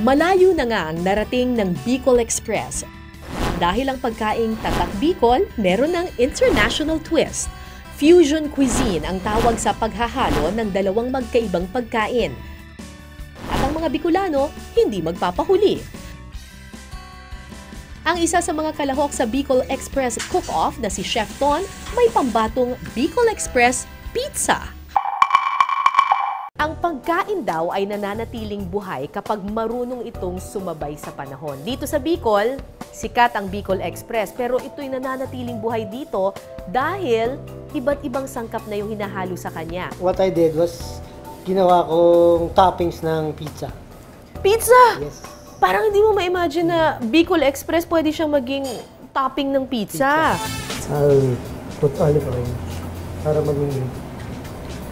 Malayo na nga ang narating ng Bicol Express. Dahil ang pagkaing Tatak Bicol, meron ng international twist. Fusion cuisine ang tawag sa paghahalo ng dalawang magkaibang pagkain. At ang mga Bicolano, hindi magpapahuli. Ang isa sa mga kalahok sa Bicol Express cook-off na si Chef Ton, may pambatong Bicol Express Pizza. Ang pagkain daw ay nananatiling buhay kapag marunong itong sumabay sa panahon. Dito sa Bicol, sikat ang Bicol Express, pero ito'y nananatiling buhay dito dahil iba't ibang sangkap na yung hinahalo sa kanya. What I did was, ginawa kong toppings ng pizza. Pizza? Yes. Parang hindi mo ma-imagine na Bicol Express pwede siyang maging topping ng pizza. I'll put olive oil para maging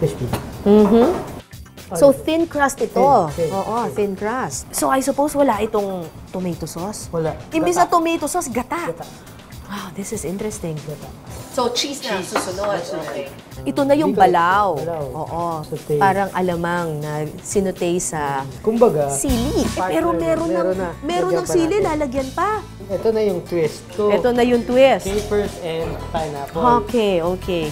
crispy. So, thin crust ito. Thin. Oo, thin crust. So, I suppose wala itong tomato sauce? Wala. Imbis na tomato sauce, gata. Gata. Wow, this is interesting. Gata. So, cheese na susunod. Okay. Ito na yung Bicol. balaw. Balaw. Oo. Sauté. Parang alamang na sinute sa Kumbaga, sili. Pero meron ng sili, natin. lalagyan pa. Ito na yung twist. So, Ito na yung twist. capers and pineapple. Okay, okay.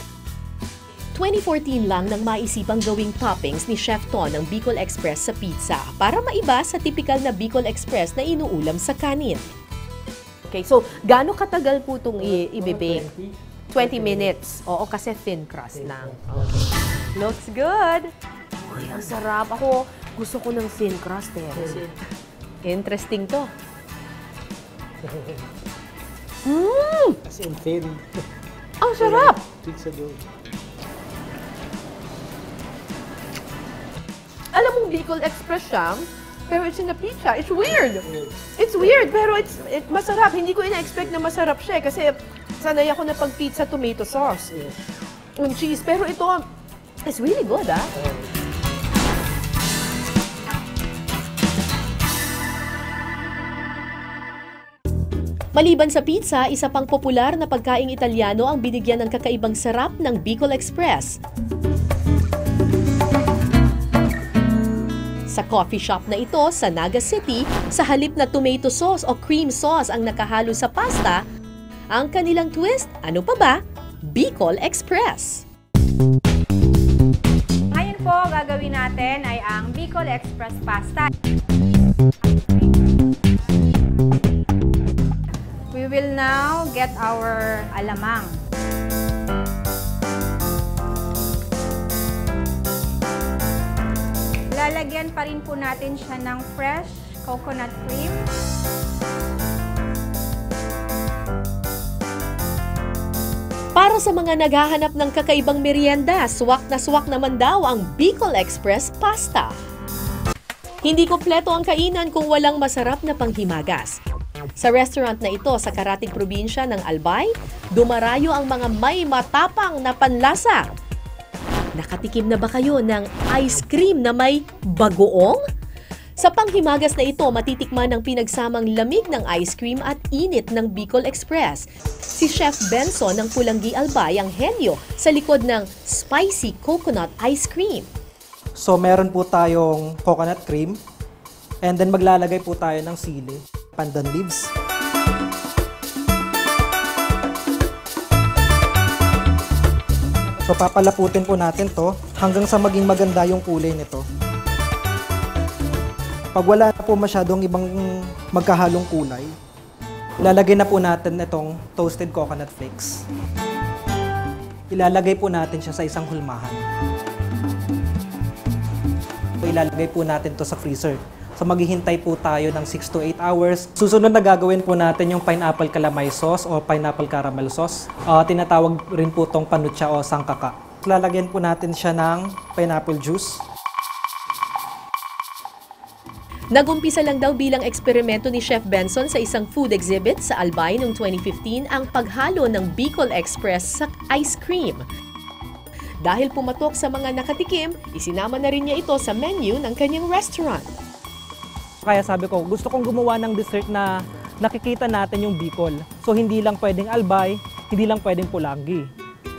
2014 lang nang maisipang gawing toppings ni Chef Ton ng Bicol Express sa pizza para maiba sa typical na Bicol Express na inuulam sa kanin. Okay, so gaano katagal po itong i-bake? 20 minutes. Oo, kasi thin crust lang. Okay. Looks good. Uy, ang sarap. Ako, gusto ko ng thin crust eh. Interesting to. As in thin. Ang sarap! Pizza dough. Alam mong Bicol Express siya, pero it's in a pizza. It's weird. It's weird, pero masarap. Hindi ko ina-expect na masarap siya kasi sanay ako na pag pizza tomato sauce. Yung cheese. Pero ito, it's really good, ah. Maliban sa pizza, isa pang popular na pagkaing Italiano ang binigyan ng kakaibang sarap ng Bicol Express. Sa coffee shop na ito sa Naga City, sa halip na tomato sauce o cream sauce ang nakahalo sa pasta, ang kanilang twist, ano pa ba? Bicol Express. Ngayon po, gagawin natin ay ang Bicol Express Pasta. We will now get our alamang. Lalagyan pa rin po natin siya ng fresh coconut cream. Para sa mga naghahanap ng kakaibang merienda, swak naman daw ang Bicol Express Pasta. Hindi kompleto ang kainan kung walang masarap na panghimagas. Sa restaurant na ito sa Karatig Probinsya ng Albay, dumarayo ang mga may matapang na panlasa. Nakatikim na ba kayo ng ice cream na may bagoong? Sa panghimagas na ito, matitikman ang pinagsamang lamig ng ice cream at init ng Bicol Express. Si Chef Benson ng Pulanggi Albay ang henyo sa likod ng spicy coconut ice cream. So meron po tayong coconut cream and then maglalagay po tayo ng sili, pandan leaves. So papalaputin po natin to hanggang sa maging maganda yung kulay nito. Pag wala na po masyadong ibang magkahalong kulay, ilalagay na po natin itong toasted coconut flakes. Ilalagay po natin siya sa isang hulmahan. So, ilalagay po natin to sa freezer. So maghihintay po tayo ng 6 to 8 hours. Susunod na gagawin po natin yung pineapple calamay sauce o pineapple caramel sauce. Tinatawag rin po tong panucha o sangkaka. Lalagyan po natin siya ng pineapple juice. Nagumpisa lang daw bilang eksperimento ni Chef Benson sa isang food exhibit sa Albay noong 2015 ang paghalo ng Bicol Express sa ice cream. Dahil pumatok sa mga nakatikim, isinama na rin niya ito sa menu ng kanyang restaurant. Kaya sabi ko, gusto kong gumawa ng dessert na nakikita natin yung Bicol. So hindi lang pwedeng Albay, hindi lang pwedeng Pulangi.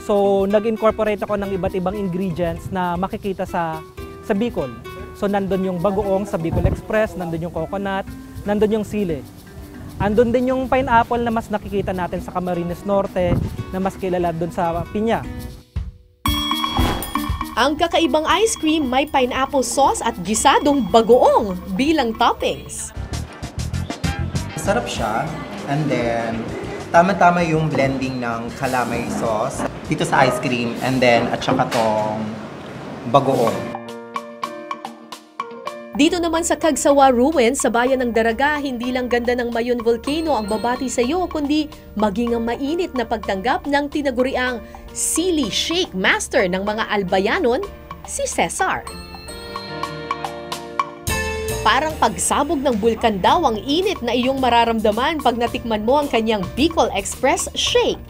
So nag-incorporate ako ng iba't ibang ingredients na makikita sa Bicol. So nandun yung bagoong sa Bicol Express, nandun yung coconut, nandun yung sili. Andun din yung pineapple na mas nakikita natin sa Camarines Norte, na mas kilala dun sa pinya. Ang kakaibang ice cream may pineapple sauce at gisadong bagoong bilang toppings. Sarap siya. And then, tama-tama yung blending ng calamay sauce dito sa ice cream. And then, at saka tong bagoong. Dito naman sa Cagsawa Ruins sa bayan ng Daraga, hindi lang ganda ng Mayon Volcano ang babati sa iyo, kundi maging ang mainit na pagtanggap ng tinaguriang Sili Shake Master ng mga Albayanon, si Cesar. Parang pagsabog ng bulkan daw ang init na iyong mararamdaman pag natikman mo ang kanyang Bicol Express Shake.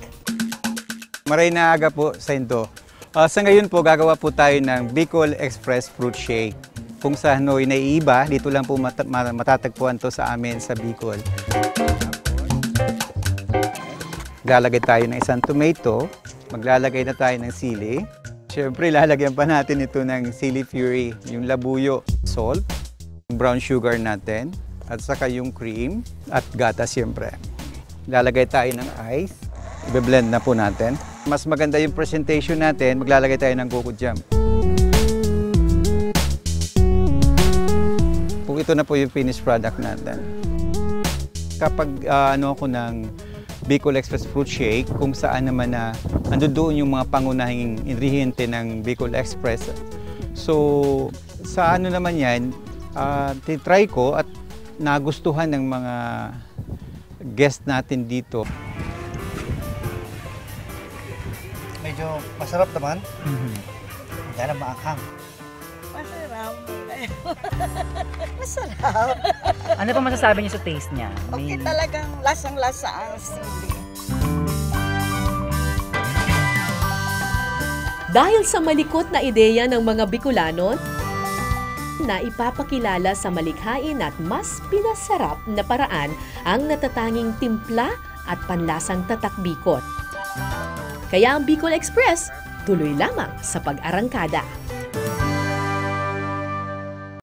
Maray na aga po sa Indo. Sa ngayon po, gagawa po tayo ng Bicol Express Fruit Shake. Kung sa Hanoi na iiba, dito lang po matatagpuan to sa amin sa Bicol. Lalagay tayo ng isang tomato, maglalagay na tayo ng sili. Siyempre, lalagyan pa natin ito ng sili fury, yung labuyo, salt, brown sugar natin, at saka yung cream at gata siyempre. Lalagay tayo ng ice, i-blend na po natin. Mas maganda yung presentation natin, maglalagay tayo ng coco jam. Ito na po yung finished product natin. Kapag ako ng Bicol Express Fruit Shake, kung saan naman na doon yung mga pangunahing ingrediente ng Bicol Express. So, sa naman yan, titry ko at nagustuhan ng mga guest natin dito. Medyo masarap naman. Hindi na maanghang. Masarap. Masarap. Ano pa masasabi niyo sa taste niya? Okay talagang lasang-lasa ang sili. Dahil sa malikot na ideya ng mga Bicolano, na ipapakilala sa malikhain at mas pinasarap na paraan ang natatanging timpla at panlasang tatak Bicol. Kaya ang Bicol Express, tuloy lamang sa pag-arangkada.